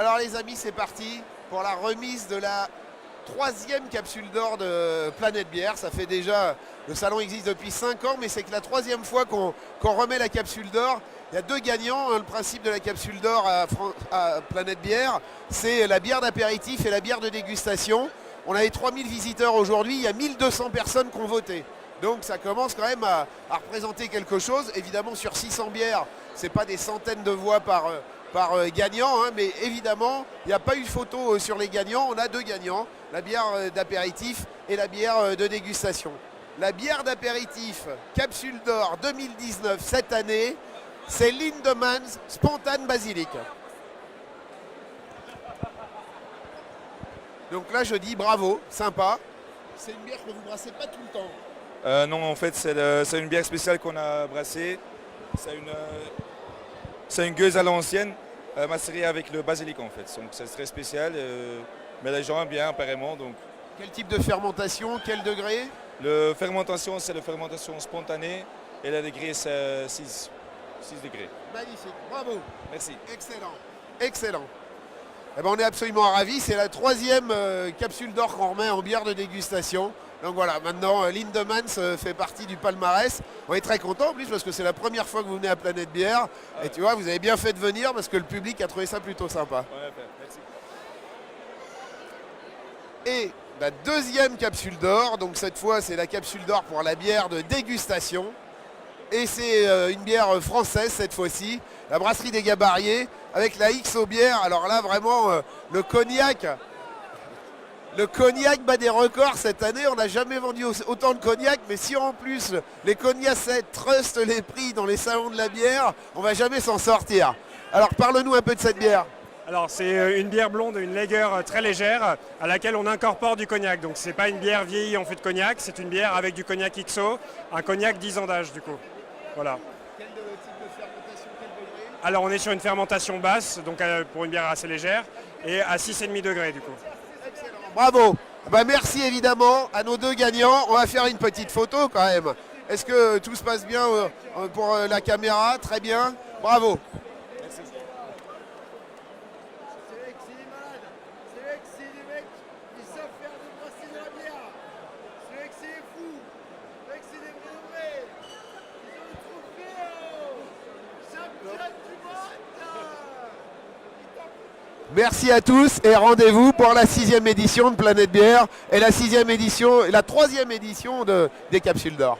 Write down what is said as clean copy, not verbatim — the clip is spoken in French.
Alors les amis, c'est parti pour la remise de la troisième capsule d'or de Planète Bière. Ça fait déjà, le salon existe depuis 5 ans, mais c'est que la troisième fois qu'on remet la capsule d'or. Il y a deux gagnants. Le principe de la capsule d'or à Planète Bière, c'est la bière d'apéritif et la bière de dégustation. On avait 3000 visiteurs aujourd'hui, il y a 1200 personnes qui ont voté. Donc ça commence quand même à représenter quelque chose. Évidemment, sur 600 bières, ce n'est pas des centaines de voix par gagnant, hein, mais évidemment, il n'y a pas eu de photo sur les gagnants. On a deux gagnants, la bière d'apéritif et la bière de dégustation. La bière d'apéritif, capsule d'or 2019 cette année, c'est Lindemans Spontane Basilic. Donc là, je dis bravo, sympa. C'est une bière que vous ne brassez pas tout le temps. Non, en fait, c'est une bière spéciale qu'on a brassée. C'est une gueuse à l'ancienne, macérée avec le basilic en fait. Donc c'est très spécial, mais les gens aiment bien apparemment. Donc. Quel type de fermentation, quel degré? La fermentation, c'est la fermentation spontanée et le degré, c'est 6 degrés. Magnifique, bravo. Merci. Excellent, excellent. Eh ben, on est absolument ravis. C'est la troisième capsule d'or qu'on remet en bière de dégustation. Donc voilà, maintenant Lindemans fait partie du palmarès. On est très content en plus parce que c'est la première fois que vous venez à Planète Bière. Et tu vois, vous avez bien fait de venir parce que le public a trouvé ça plutôt sympa. Ouais, merci. Et la deuxième capsule d'or, donc cette fois c'est la capsule d'or pour la bière de dégustation. Et c'est une bière française cette fois-ci, la brasserie des Gabariers, avec la XO bière. Alors là vraiment le cognac bat des records cette année. On n'a jamais vendu autant de cognac, mais si en plus les cognacets trustent les prix dans les salons de la bière, on ne va jamais s'en sortir. Alors parle-nous un peu de cette bière. Alors c'est une bière blonde, une lager très légère à laquelle on incorpore du cognac. Donc c'est pas une bière vieillie en fût de cognac, c'est une bière avec du cognac XO, un cognac 10 ans d'âge du coup. Voilà. Quel type de fermentation, quel degré? Alors on est sur une fermentation basse, donc pour une bière assez légère, et à 6,5 degrés du coup. Excellent, bravo. Ben, merci évidemment à nos deux gagnants. On va faire une petite photo quand même. Est-ce que tout se passe bien pour la caméra? Très bien, bravo. Merci à tous et rendez-vous pour la 6e édition de Planète Bière et la 6e édition et la 3e édition des capsules d'or.